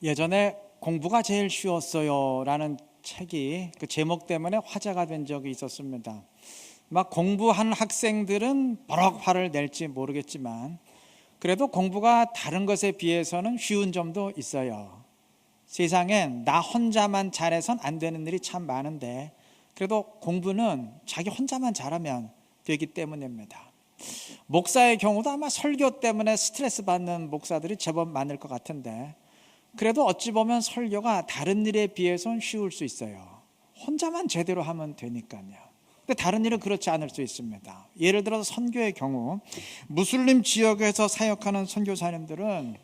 예전에 공부가 제일 쉬웠어요 라는 책이 그 제목 때문에 화제가 된 적이 있었습니다. 막 공부한 학생들은 버럭 화를 낼지 모르겠지만 그래도 공부가 다른 것에 비해서는 쉬운 점도 있어요. 세상엔 나 혼자만 잘해선 안 되는 일이 참 많은데 그래도 공부는 자기 혼자만 잘하면 되기 때문입니다. 목사의 경우도 아마 설교 때문에 스트레스 받는 목사들이 제법 많을 것 같은데 그래도 어찌 보면 설교가 다른 일에 비해서는 쉬울 수 있어요. 혼자만 제대로 하면 되니까요. 근데 다른 일은 그렇지 않을 수 있습니다. 예를 들어서 선교의 경우 무슬림 지역에서 사역하는 선교사님들은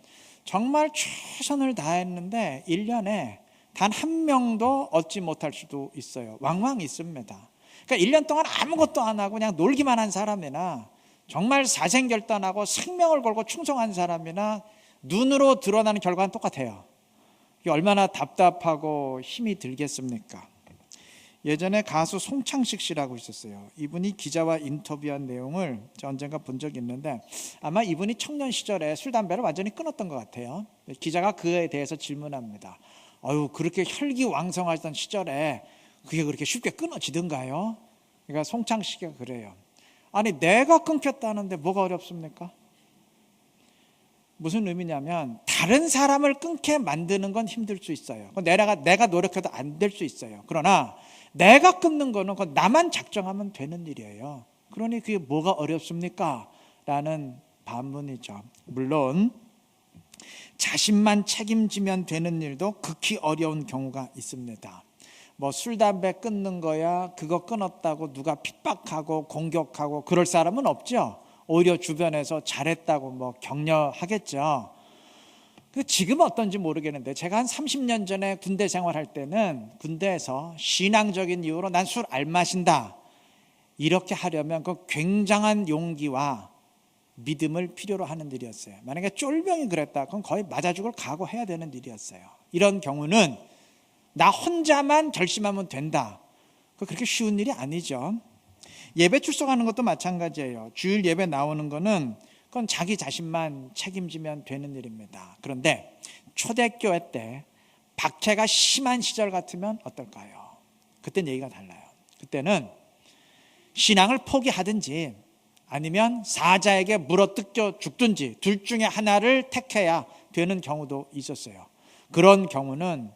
정말 최선을 다했는데 1년에 단 한 명도 얻지 못할 수도 있어요. 왕왕 있습니다. 그러니까 1년 동안 아무것도 안 하고 그냥 놀기만 한 사람이나 정말 사생결단하고 생명을 걸고 충성한 사람이나 눈으로 드러나는 결과는 똑같아요. 이게 얼마나 답답하고 힘이 들겠습니까? 예전에 가수 송창식 씨라고 있었어요. 이분이 기자와 인터뷰한 내용을 언젠가 본 적이 있는데 아마 이분이 청년 시절에 술, 담배를 완전히 끊었던 것 같아요. 기자가 그에 대해서 질문합니다. 그렇게 혈기왕성하던 시절에 그게 그렇게 쉽게 끊어지던가요? 그러니까 송창식이 그래요. 아니 내가 끊겼다는데 뭐가 어렵습니까? 무슨 의미냐면 다른 사람을 끊게 만드는 건 힘들 수 있어요. 내가 노력해도 안 될 수 있어요. 그러나 내가 끊는 거는 그건 나만 작정하면 되는 일이에요. 그러니 그게 뭐가 어렵습니까? 라는 반문이죠. 물론 자신만 책임지면 되는 일도 극히 어려운 경우가 있습니다. 술, 담배 끊는 거야 그거 끊었다고 누가 핍박하고 공격하고 그럴 사람은 없죠. 오히려 주변에서 잘했다고 격려하겠죠. 지금 어떤지 모르겠는데 제가 한 30년 전에 군대 생활할 때는 군대에서 신앙적인 이유로 난 술 안 마신다 이렇게 하려면 그 굉장한 용기와 믿음을 필요로 하는 일이었어요. 만약에 쫄병이 그랬다 그럼 거의 맞아 죽을 각오해야 되는 일이었어요. 이런 경우는 나 혼자만 결심하면 된다. 그렇게 쉬운 일이 아니죠. 예배 출석하는 것도 마찬가지예요. 주일 예배 나오는 거는 그건 자기 자신만 책임지면 되는 일입니다. 그런데 초대교회 때 박해가 심한 시절 같으면 어떨까요? 그때는 얘기가 달라요. 그때는 신앙을 포기하든지 아니면 사자에게 물어뜯겨 죽든지 둘 중에 하나를 택해야 되는 경우도 있었어요. 그런 경우는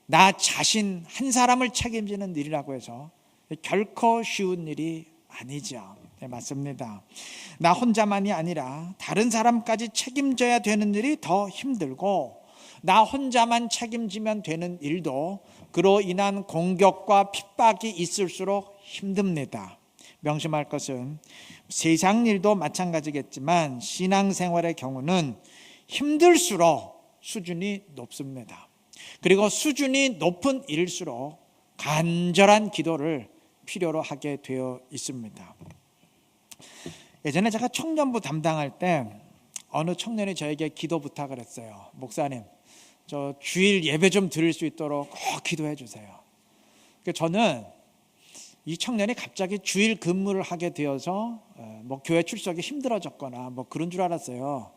나 자신 한 사람을 책임지는 일이라고 해서 결코 쉬운 일이 아니죠. 네, 맞습니다. 나 혼자만이 아니라 다른 사람까지 책임져야 되는 일이 더 힘들고 나 혼자만 책임지면 되는 일도 그로 인한 공격과 핍박이 있을수록 힘듭니다. 명심할 것은 세상 일도 마찬가지겠지만 신앙생활의 경우는 힘들수록 수준이 높습니다. 그리고 수준이 높은 일일수록 간절한 기도를 필요로 하게 되어 있습니다. 예전에 제가 청년부 담당할 때 어느 청년이 저에게 기도 부탁을 했어요. 목사님, 저 주일 예배 좀 드릴 수 있도록 꼭 기도해 주세요. 저는 이 청년이 갑자기 주일 근무를 하게 되어서 교회 출석이 힘들어졌거나 그런 줄 알았어요.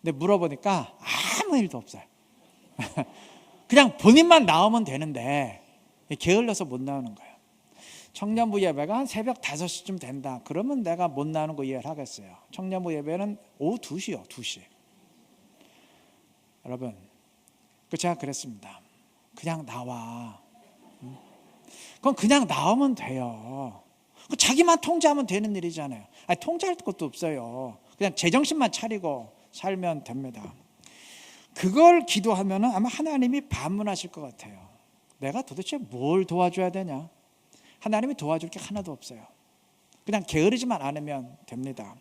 근데 물어보니까 아무 일도 없어요. 그냥 본인만 나오면 되는데 게을러서 못 나오는 거예요. 청년부 예배가 한 새벽 5시쯤 된다. 그러면 내가 못 나오는 거 이해를 하겠어요. 청년부 예배는 오후 2시요. 2시. 여러분, 제가 그랬습니다. 그냥 나와. 그건 그냥 나오면 돼요. 자기만 통제하면 되는 일이잖아요. 통제할 것도 없어요. 그냥 제정신만 차리고 살면 됩니다. 그걸 기도하면 아마 하나님이 반문하실 것 같아요. 내가 도대체 뭘 도와줘야 되냐? 하나님이 도와줄 게 하나도 없어요. 그냥 게으르지만 않으면 됩니다.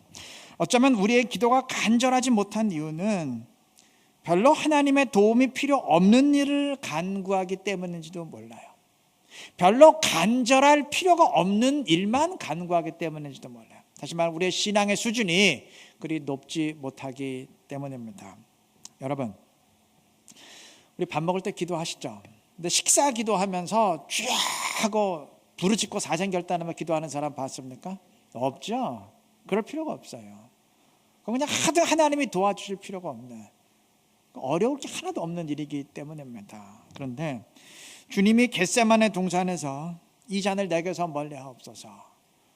어쩌면 우리의 기도가 간절하지 못한 이유는 별로 하나님의 도움이 필요 없는 일을 간구하기 때문인지도 몰라요. 별로 간절할 필요가 없는 일만 간구하기 때문인지도 몰라요. 다시 말해 우리의 신앙의 수준이 그리 높지 못하기 때문입니다. 여러분, 우리 밥 먹을 때 기도하시죠? 근데 식사 기도하면서 쥐야 하고 부르짖고 사생결단하며 기도하는 사람 봤습니까? 없죠. 그럴 필요가 없어요. 그냥 하나님이 도와주실 필요가 없네. 어려울 게 하나도 없는 일이기 때문입니다. 그런데 주님이 겟세마네 동산에서 이 잔을 내게서 멀리 하옵소서,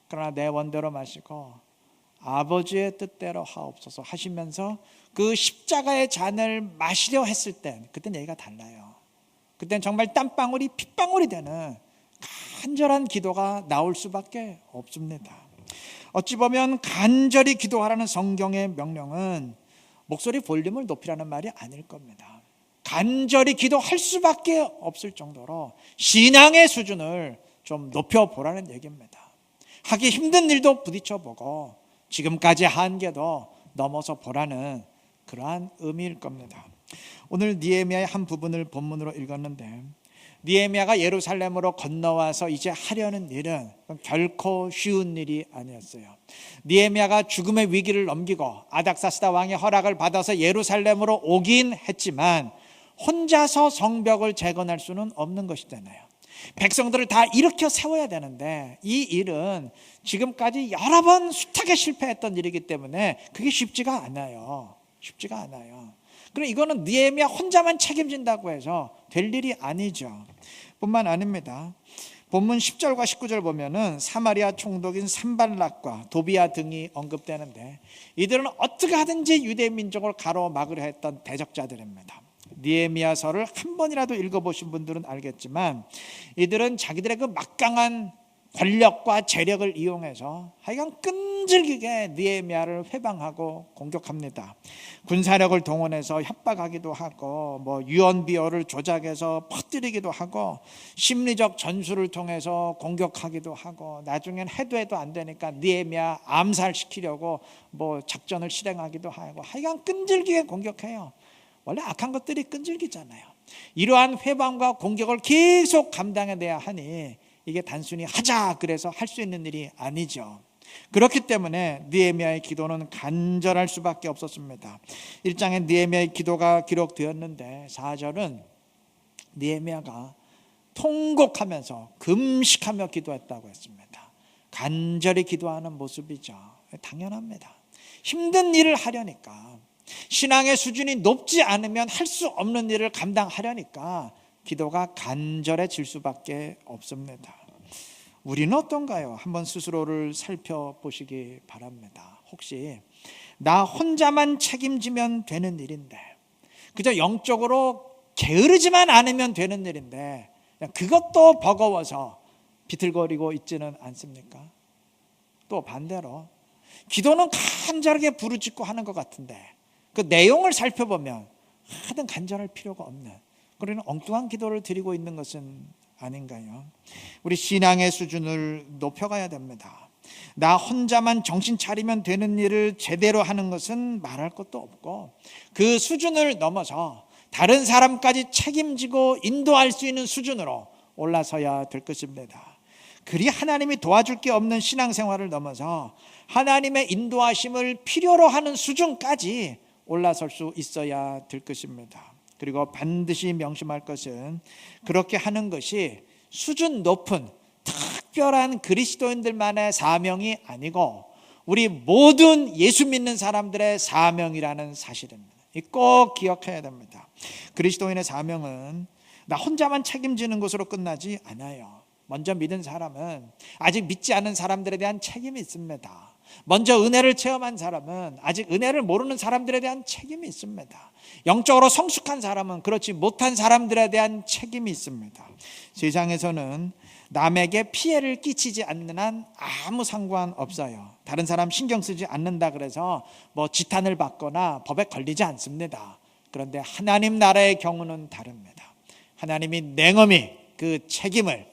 그러나 내 원대로 마시고 아버지의 뜻대로 하옵소서 하시면서 그 십자가의 잔을 마시려 했을 때, 그때는 얘기가 달라요. 그때는 정말 땀방울이 핏방울이 되는 간절한 기도가 나올 수밖에 없습니다. 어찌 보면 간절히 기도하라는 성경의 명령은 목소리 볼륨을 높이라는 말이 아닐 겁니다. 간절히 기도할 수밖에 없을 정도로 신앙의 수준을 좀 높여보라는 얘기입니다. 하기 힘든 일도 부딪혀보고 지금까지 한계도 넘어서 보라는 그러한 의미일 겁니다. 오늘 느헤미야의 한 부분을 본문으로 읽었는데, 느헤미야가 예루살렘으로 건너와서 이제 하려는 일은 결코 쉬운 일이 아니었어요. 느헤미야가 죽음의 위기를 넘기고 아닥사스다 왕의 허락을 받아서 예루살렘으로 오긴 했지만 혼자서 성벽을 재건할 수는 없는 것이잖아요. 백성들을 다 일으켜 세워야 되는데 이 일은 지금까지 여러 번 숱하게 실패했던 일이기 때문에 그게 쉽지가 않아요. 쉽지가 않아요. 그럼 이거는 느헤미야 혼자만 책임진다고 해서 될 일이 아니죠. 뿐만 아닙니다. 본문 10절과 19절 보면은 사마리아 총독인 산발락과 도비야 등이 언급되는데, 이들은 어떻게 하든지 유대 민족을 가로막으려 했던 대적자들입니다. 느헤미야서를 한 번이라도 읽어보신 분들은 알겠지만 이들은 자기들의 그 막강한 권력과 재력을 이용해서 하여간 끈질기게 느헤미야를 회방하고 공격합니다. 군사력을 동원해서 협박하기도 하고 유언비어를 조작해서 퍼뜨리기도 하고 심리적 전술을 통해서 공격하기도 하고, 나중엔 해도 안 되니까 느헤미야 암살시키려고 작전을 실행하기도 하고 하여간 끈질기게 공격해요. 원래 악한 것들이 끈질기잖아요. 이러한 회방과 공격을 계속 감당해내야 하니 이게 단순히 하자 그래서 할 수 있는 일이 아니죠. 그렇기 때문에 느헤미야의 기도는 간절할 수밖에 없었습니다. 1장에 느헤미야의 기도가 기록되었는데 4절은 느헤미야가 통곡하면서 금식하며 기도했다고 했습니다. 간절히 기도하는 모습이죠. 당연합니다. 힘든 일을 하려니까, 신앙의 수준이 높지 않으면 할 수 없는 일을 감당하려니까 기도가 간절해질 수밖에 없습니다. 우리는 어떤가요? 한번 스스로를 살펴보시기 바랍니다. 혹시 나 혼자만 책임지면 되는 일인데, 그저 영적으로 게으르지만 않으면 되는 일인데 그것도 버거워서 비틀거리고 있지는 않습니까? 또 반대로 기도는 간절하게 부르짖고 하는 것 같은데 그 내용을 살펴보면 하등 간절할 필요가 없는 그런 엉뚱한 기도를 드리고 있는 것은 아닌가요? 우리 신앙의 수준을 높여가야 됩니다. 나 혼자만 정신 차리면 되는 일을 제대로 하는 것은 말할 것도 없고, 그 수준을 넘어서 다른 사람까지 책임지고 인도할 수 있는 수준으로 올라서야 될 것입니다. 그리 하나님이 도와줄 게 없는 신앙생활을 넘어서 하나님의 인도하심을 필요로 하는 수준까지 올라설 수 있어야 될 것입니다. 그리고 반드시 명심할 것은 그렇게 하는 것이 수준 높은 특별한 그리스도인들만의 사명이 아니고 우리 모든 예수 믿는 사람들의 사명이라는 사실입니다. 꼭 기억해야 됩니다. 그리스도인의 사명은 나 혼자만 책임지는 것으로 끝나지 않아요. 먼저 믿은 사람은 아직 믿지 않은 사람들에 대한 책임이 있습니다. 먼저 은혜를 체험한 사람은 아직 은혜를 모르는 사람들에 대한 책임이 있습니다. 영적으로 성숙한 사람은 그렇지 못한 사람들에 대한 책임이 있습니다. 세상에서는 남에게 피해를 끼치지 않는 한 아무 상관없어요. 다른 사람 신경 쓰지 않는다 그래서 지탄을 받거나 법에 걸리지 않습니다. 그런데 하나님 나라의 경우는 다릅니다. 하나님이 냉엄히 그 책임을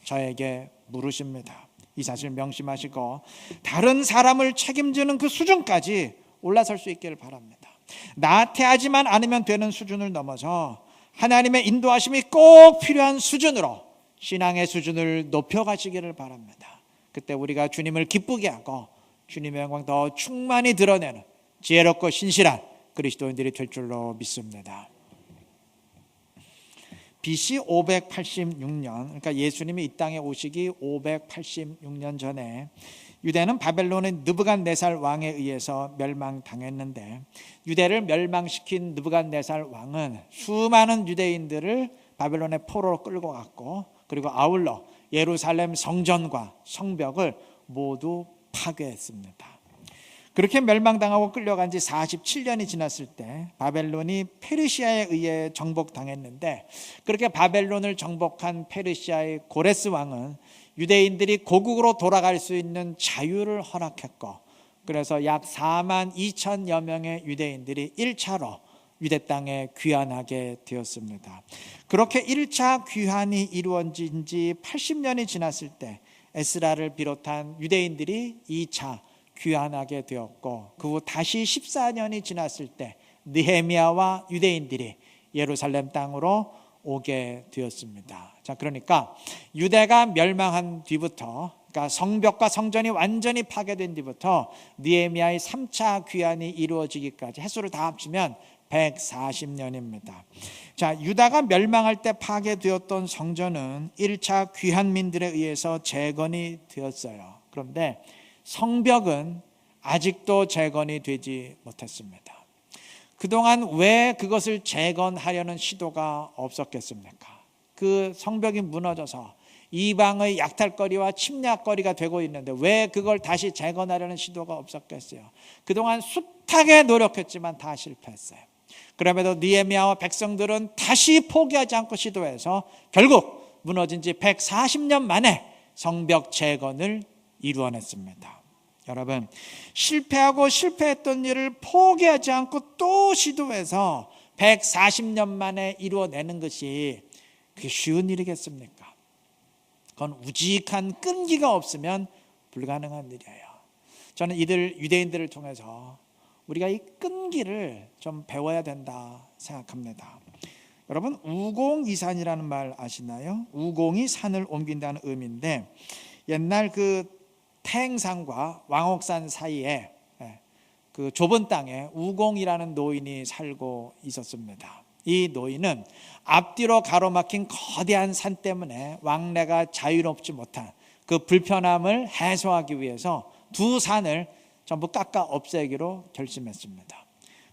저에게 물으십니다. 이 사실 명심하시고 다른 사람을 책임지는 그 수준까지 올라설 수 있기를 바랍니다. 나태하지만 않으면 되는 수준을 넘어서 하나님의 인도하심이 꼭 필요한 수준으로 신앙의 수준을 높여가시기를 바랍니다. 그때 우리가 주님을 기쁘게 하고 주님의 영광 더 충만히 드러내는 지혜롭고 신실한 그리스도인들이 될 줄로 믿습니다. BC 586년, 그러니까 예수님이 이 땅에 오시기 586년 전에 유대는 바벨론의 느부갓네살 왕에 의해서 멸망당했는데, 유대를 멸망시킨 느부갓네살 왕은 수많은 유대인들을 바벨론의 포로로 끌고 갔고, 그리고 아울러 예루살렘 성전과 성벽을 모두 파괴했습니다. 그렇게 멸망당하고 끌려간 지 47년이 지났을 때 바벨론이 페르시아에 의해 정복당했는데, 그렇게 바벨론을 정복한 페르시아의 고레스 왕은 유대인들이 고국으로 돌아갈 수 있는 자유를 허락했고, 그래서 약 4만 2천여 명의 유대인들이 1차로 유대 땅에 귀환하게 되었습니다. 그렇게 1차 귀환이 이루어진 지 80년이 지났을 때 에스라를 비롯한 유대인들이 2차 귀환하게 되었고, 그 후 다시 14년이 지났을 때 느헤미야와 유대인들이 예루살렘 땅으로 오게 되었습니다. 자, 그러니까 유대가 멸망한 뒤부터, 그러니까 성벽과 성전이 완전히 파괴된 뒤부터 느헤미야의 3차 귀환이 이루어지기까지 횟수를 다 합치면 140년입니다. 자, 유다가 멸망할 때 파괴되었던 성전은 1차 귀환민들에 의해서 재건이 되었어요. 그런데 성벽은 아직도 재건이 되지 못했습니다. 그동안 왜 그것을 재건하려는 시도가 없었겠습니까? 그 성벽이 무너져서 이방의 약탈거리와 침략거리가 되고 있는데 왜 그걸 다시 재건하려는 시도가 없었겠어요? 그동안 숱하게 노력했지만 다 실패했어요. 그럼에도 느헤미야와 백성들은 다시 포기하지 않고 시도해서 결국 무너진 지 140년 만에 성벽 재건을 이루어냈습니다. 여러분, 실패했던 일을 포기하지 않고 또 시도해서 140년 만에 이루어내는 것이 그게 쉬운 일이겠습니까? 그건 우직한 끈기가 없으면 불가능한 일이에요. 저는 이들 유대인들을 통해서 우리가 이 끈기를 좀 배워야 된다 생각합니다. 여러분, 우공이산이라는 말 아시나요? 우공이 산을 옮긴다는 의미인데, 옛날 그 태행산과 왕옥산 사이에 그 좁은 땅에 우공이라는 노인이 살고 있었습니다. 이 노인은 앞뒤로 가로막힌 거대한 산 때문에 왕래가 자유롭지 못한 그 불편함을 해소하기 위해서 두 산을 전부 깎아 없애기로 결심했습니다.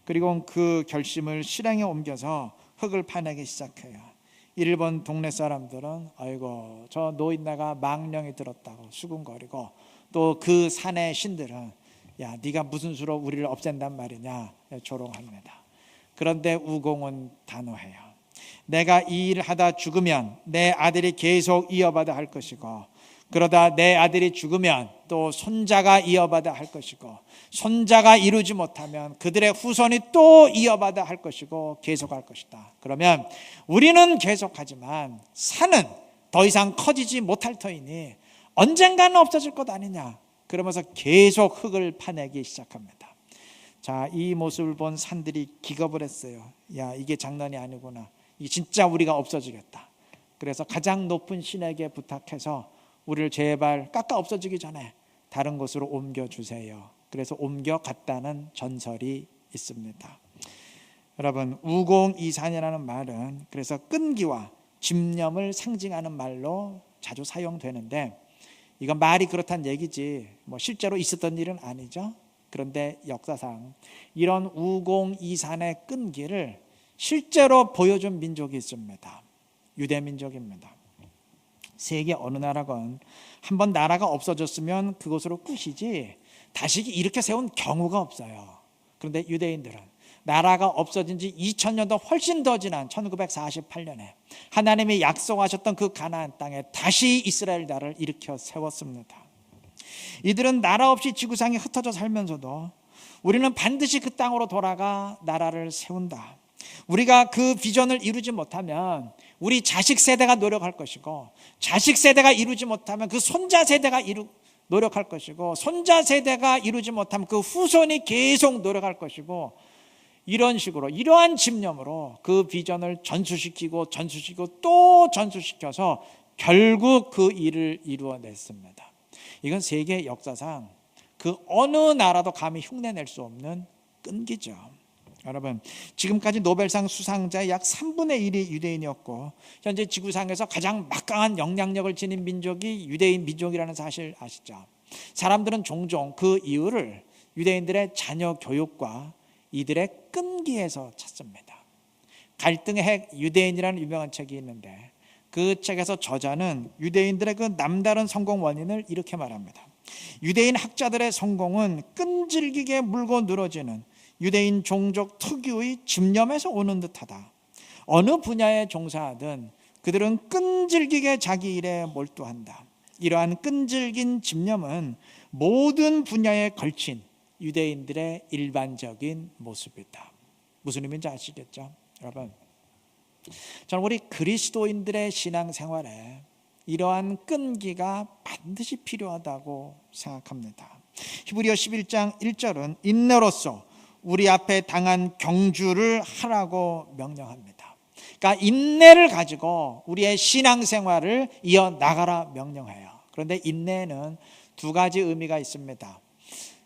그리고 그 결심을 실행에 옮겨서 흙을 파내기 시작해요. 이를 본 동네 사람들은 아이고, 저 노인네가 망령이 들었다고 수군거리고, 또 그 산의 신들은 야, 네가 무슨 수로 우리를 없앤단 말이냐 조롱합니다. 그런데 우공은 단호해요. 내가 이 일을 하다 죽으면 내 아들이 계속 이어받아 할 것이고, 그러다 내 아들이 죽으면 또 손자가 이어받아 할 것이고, 손자가 이루지 못하면 그들의 후손이 또 이어받아 할 것이고 계속할 것이다. 그러면 우리는 계속하지만 산은 더 이상 커지지 못할 터이니 언젠가는 없어질 것 아니냐, 그러면서 계속 흙을 파내기 시작합니다. 자, 이 모습을 본 산들이 기겁을 했어요. 야, 이게 장난이 아니구나. 이 진짜 우리가 없어지겠다. 그래서 가장 높은 신에게 부탁해서 우리를 제발 깎아 없어지기 전에 다른 곳으로 옮겨주세요. 그래서 옮겨갔다는 전설이 있습니다. 여러분, 우공이산이라는 말은 그래서 끈기와 집념을 상징하는 말로 자주 사용되는데, 이건 말이 그렇다는 얘기지 실제로 있었던 일은 아니죠. 그런데 역사상 이런 우공이산의 끈기를 실제로 보여준 민족이 있습니다. 유대민족입니다. 세계 어느 나라건 한번 나라가 없어졌으면 그것으로 끝이지 다시 이렇게 세운 경우가 없어요. 그런데 유대인들은 나라가 없어진 지 2000년도 훨씬 더 지난 1948년에 하나님이 약속하셨던 그 가나안 땅에 다시 이스라엘 나라를 일으켜 세웠습니다. 이들은 나라 없이 지구상에 흩어져 살면서도 우리는 반드시 그 땅으로 돌아가 나라를 세운다. 우리가 그 비전을 이루지 못하면 우리 자식 세대가 노력할 것이고, 자식 세대가 이루지 못하면 그 손자 세대가 노력할 것이고, 손자 세대가 이루지 못하면 그 후손이 계속 노력할 것이고, 이런 식으로 이러한 집념으로 그 비전을 전수시키고 또 전수시켜서 결국 그 일을 이루어냈습니다. 이건 세계 역사상 그 어느 나라도 감히 흉내낼 수 없는 끈기죠. 여러분, 지금까지 노벨상 수상자의 약 3분의 1이 유대인이었고, 현재 지구상에서 가장 막강한 영향력을 지닌 민족이 유대인 민족이라는 사실 아시죠? 사람들은 종종 그 이유를 유대인들의 자녀 교육과 이들의 끈기에서 찾습니다. 갈등의 핵 유대인이라는 유명한 책이 있는데 그 책에서 저자는 유대인들의 그 남다른 성공 원인을 이렇게 말합니다. 유대인 학자들의 성공은 끈질기게 물고 늘어지는 유대인 종족 특유의 집념에서 오는 듯하다. 어느 분야에 종사하든 그들은 끈질기게 자기 일에 몰두한다. 이러한 끈질긴 집념은 모든 분야에 걸친 유대인들의 일반적인 모습이다. 무슨 의미인지 아시겠죠? 여러분, 저는 우리 그리스도인들의 신앙생활에 이러한 끈기가 반드시 필요하다고 생각합니다. 히브리서 11장 1절은 인내로서 우리 앞에 당한 경주를 하라고 명령합니다. 그러니까 인내를 가지고 우리의 신앙생활을 이어나가라 명령해요. 그런데 인내에는 두 가지 의미가 있습니다.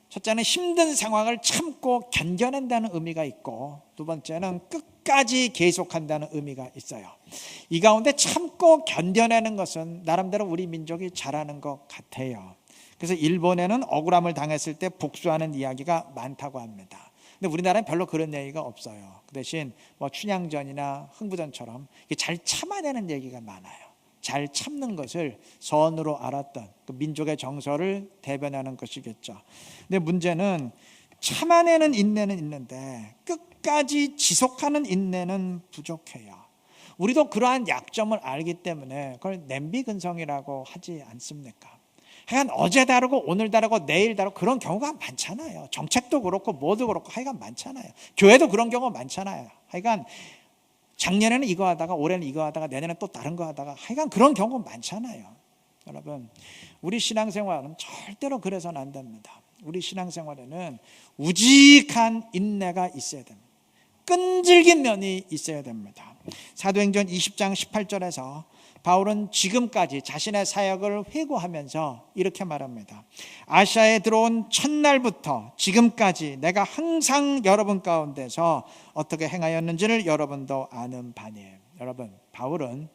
첫째는 힘든 상황을 참고 견뎌낸다는 의미가 있고, 두 번째는 끝까지 계속한다는 의미가 있어요. 이 가운데 참고 견뎌내는 것은 나름대로 우리 민족이 잘하는 것 같아요. 그래서 일본에는 억울함을 당했을 때 복수하는 이야기가 많다고 합니다. 근데 우리나라는 별로 그런 얘기가 없어요. 그 대신 춘향전이나 흥부전처럼 잘 참아내는 얘기가 많아요. 잘 참는 것을 선으로 알았던 그 민족의 정서를 대변하는 것이겠죠. 근데 문제는 참아내는 인내는 있는데 끝까지 지속하는 인내는 부족해요. 우리도 그러한 약점을 알기 때문에 그걸 냄비근성이라고 하지 않습니까? 하여간 어제 다르고 오늘 다르고 내일 다르고 그런 경우가 많잖아요. 정책도 그렇고 뭐도 그렇고 하여간 많잖아요. 교회도 그런 경우가 많잖아요. 하여간 작년에는 이거 하다가 올해는 이거 하다가 내년에 또 다른 거 하다가 하여간 그런 경우가 많잖아요. 여러분, 우리 신앙생활은 절대로 그래서는 안 됩니다. 우리 신앙생활에는 우직한 인내가 있어야 됩니다. 끈질긴 면이 있어야 됩니다. 사도행전 20장 18절에서 바울은 지금까지 자신의 사역을 회고하면서 이렇게 말합니다. 아시아에 들어온 첫날부터 지금까지 내가 항상 여러분 가운데서 어떻게 행하였는지를 여러분도 아는 바니에요. 여러분, 바울은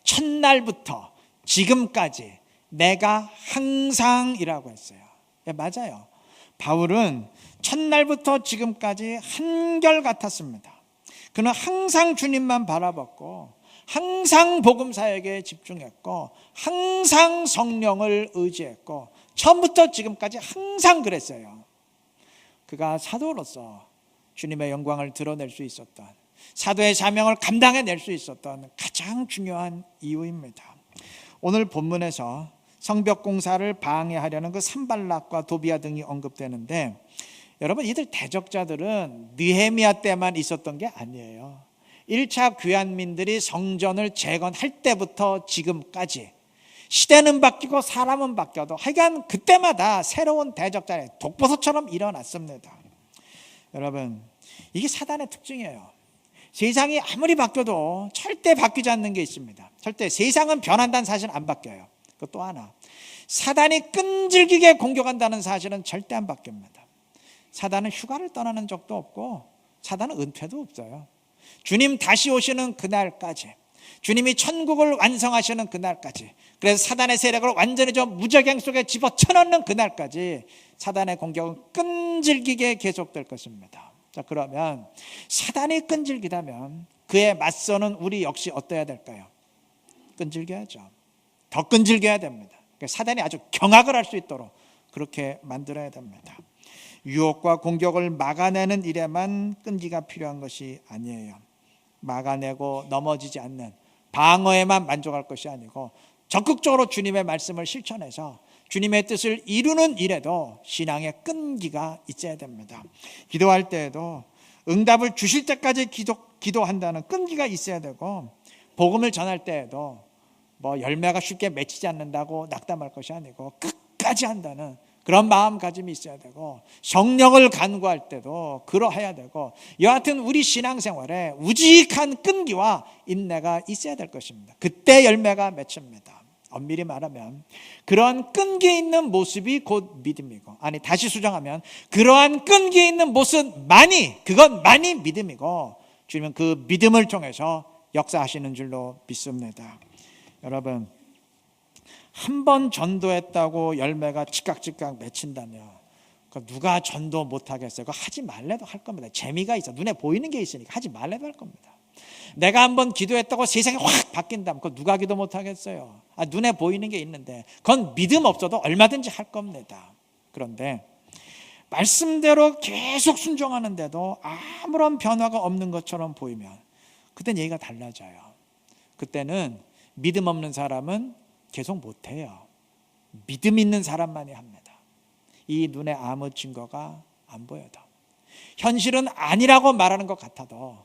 첫날부터 지금까지 내가 항상이라고 했어요. 예, 맞아요. 바울은 첫날부터 지금까지 한결같았습니다. 그는 항상 주님만 바라봤고 항상 복음 사역에 집중했고 항상 성령을 의지했고 처음부터 지금까지 항상 그랬어요. 그가 사도로서 주님의 영광을 드러낼 수 있었던, 사도의 사명을 감당해낼 수 있었던 가장 중요한 이유입니다. 오늘 본문에서 성벽 공사를 방해하려는 그 산발락과 도비아 등이 언급되는데, 여러분, 이들 대적자들은 느헤미야 때만 있었던 게 아니에요. 1차 귀환민들이 성전을 재건할 때부터 지금까지 시대는 바뀌고 사람은 바뀌어도 하여간 그때마다 새로운 대적자의 독보소처럼 일어났습니다. 여러분, 이게 사단의 특징이에요. 세상이 아무리 바뀌어도 절대 바뀌지 않는 게 있습니다. 절대 세상은 변한다는 사실은 안 바뀌어요. 그것도 하나, 사단이 끈질기게 공격한다는 사실은 절대 안 바뀝니다. 사단은 휴가를 떠나는 적도 없고 사단은 은퇴도 없어요. 주님 다시 오시는 그날까지, 주님이 천국을 완성하시는 그날까지, 그래서 사단의 세력을 완전히 무적행 속에 집어쳐넣는 그날까지 사단의 공격은 끈질기게 계속될 것입니다. 자, 그러면 사단이 끈질기다면 그에 맞서는 우리 역시 어떠해야 될까요? 끈질겨야죠. 더 끈질겨야 됩니다. 사단이 아주 경악을 할 수 있도록 그렇게 만들어야 됩니다. 유혹과 공격을 막아내는 일에만 끈기가 필요한 것이 아니에요. 막아내고 넘어지지 않는 방어에만 만족할 것이 아니고 적극적으로 주님의 말씀을 실천해서 주님의 뜻을 이루는 일에도 신앙의 끈기가 있어야 됩니다. 기도할 때에도 응답을 주실 때까지 기도한다는 끈기가 있어야 되고, 복음을 전할 때에도 열매가 쉽게 맺히지 않는다고 낙담할 것이 아니고 끝까지 한다는 그런 마음가짐이 있어야 되고, 성령을 간구할 때도 그러해야 되고, 여하튼 우리 신앙생활에 우직한 끈기와 인내가 있어야 될 것입니다. 그때 열매가 맺힙니다. 엄밀히 말하면 그러한 끈기 있는 모습이 곧 믿음이고, 아니 다시 수정하면 그러한 끈기 있는 모습만이, 그것만이 믿음이고, 주님은 그 믿음을 통해서 역사하시는 줄로 믿습니다. 여러분, 한 번 전도했다고 열매가 즉각 맺힌다면 누가 전도 못하겠어요? 그거 하지 말래도 할 겁니다. 재미가 있어. 눈에 보이는 게 있으니까 하지 말래도 할 겁니다. 내가 한번 기도했다고 세상이 확 바뀐다면 그거 누가 기도 못하겠어요? 눈에 보이는 게 있는데 그건 믿음 없어도 얼마든지 할 겁니다. 그런데 말씀대로 계속 순종하는데도 아무런 변화가 없는 것처럼 보이면 그때는 얘기가 달라져요. 그때는 믿음 없는 사람은 계속 못해요. 믿음 있는 사람만이 합니다. 이 눈에 아무 증거가 안 보여도, 현실은 아니라고 말하는 것 같아도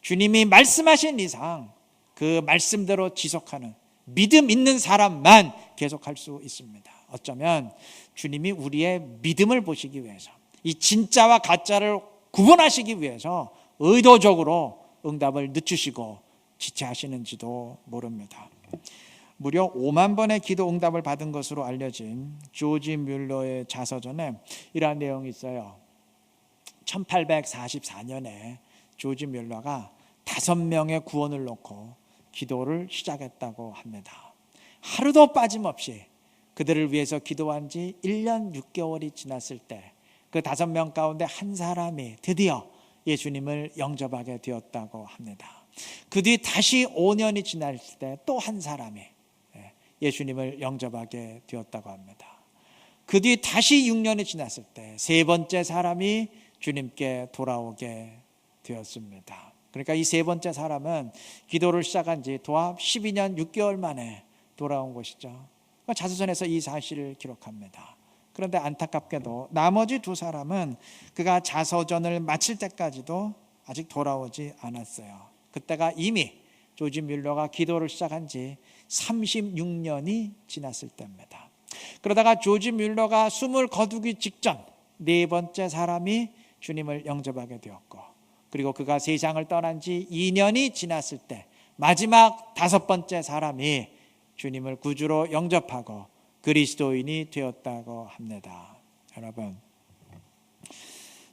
주님이 말씀하신 이상 그 말씀대로 지속하는 믿음 있는 사람만 계속할 수 있습니다. 어쩌면 주님이 우리의 믿음을 보시기 위해서, 이 진짜와 가짜를 구분하시기 위해서 의도적으로 응답을 늦추시고 지체하시는지도 모릅니다. 무려 5만 번의 기도 응답을 받은 것으로 알려진 조지 뮬러의 자서전에 이러한 내용이 있어요. 1844년에 조지 뮬러가 5명의 구원을 놓고 기도를 시작했다고 합니다. 하루도 빠짐없이 그들을 위해서 기도한 지 1년 6개월이 지났을 때 그 5명 가운데 한 사람이 드디어 예수님을 영접하게 되었다고 합니다. 그 뒤 다시 5년이 지날 때 또 한 사람이 예수님을 영접하게 되었다고 합니다. 그 뒤 다시 6년이 지났을 때 3번째 사람이 주님께 돌아오게 되었습니다. 그러니까 이 3번째 사람은 기도를 시작한 지 도합 12년 6개월 만에 돌아온 것이죠. 자서전에서 이 사실을 기록합니다. 그런데 안타깝게도 나머지 2 사람은 그가 자서전을 마칠 때까지도 아직 돌아오지 않았어요. 그때가 이미 조지 뮬러가 기도를 시작한 지 36년이 지났을 때입니다. 그러다가 조지 뮬러가 숨을 거두기 직전 4번째 사람이 주님을 영접하게 되었고, 그리고 그가 세상을 떠난 지 2년이 지났을 때 마지막 5번째 사람이 주님을 구주로 영접하고 그리스도인이 되었다고 합니다. 여러분,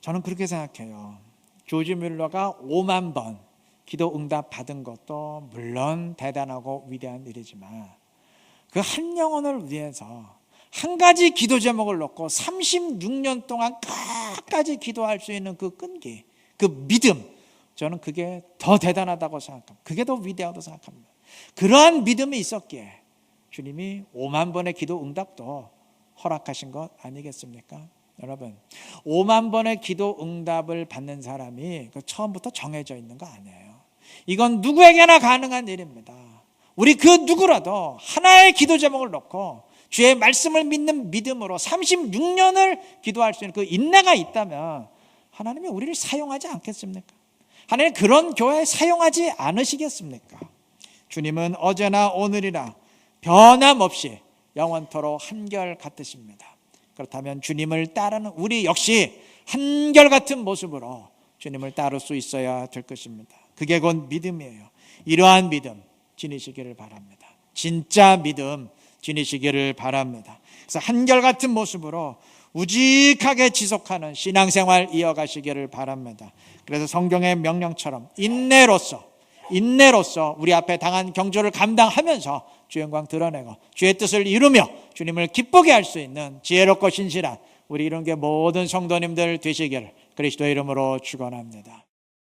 저는 그렇게 생각해요. 조지 뮬러가 5만 번 기도 응답 받은 것도 물론 대단하고 위대한 일이지만 그 한 영혼을 위해서 한 가지 기도 제목을 놓고 36년 동안 끝까지 기도할 수 있는 그 끈기, 그 믿음, 저는 그게 더 대단하다고 생각합니다. 그게 더 위대하다고 생각합니다. 그러한 믿음이 있었기에 주님이 5만 번의 기도 응답도 허락하신 것 아니겠습니까? 여러분, 5만 번의 기도 응답을 받는 사람이 처음부터 정해져 있는 거 아니에요. 이건 누구에게나 가능한 일입니다. 우리 그 누구라도 하나의 기도 제목을 놓고 주의 말씀을 믿는 믿음으로 36년을 기도할 수 있는 그 인내가 있다면 하나님이 우리를 사용하지 않겠습니까? 하나님 그런 교회에 사용하지 않으시겠습니까? 주님은 어제나 오늘이나 변함없이 영원토록 한결같으십니다. 그렇다면 주님을 따르는 우리 역시 한결같은 모습으로 주님을 따를 수 있어야 될 것입니다. 그게 곧 믿음이에요. 이러한 믿음 지니시기를 바랍니다. 진짜 믿음 지니시기를 바랍니다. 그래서 한결같은 모습으로 우직하게 지속하는 신앙생활 이어가시기를 바랍니다. 그래서 성경의 명령처럼 인내로서 우리 앞에 당한 경주를 감당하면서 주의 영광 드러내고 주의 뜻을 이루며 주님을 기쁘게 할 수 있는 지혜롭고 신실한 우리 이런 게 모든 성도님들 되시기를 그리스도의 이름으로 축원합니다.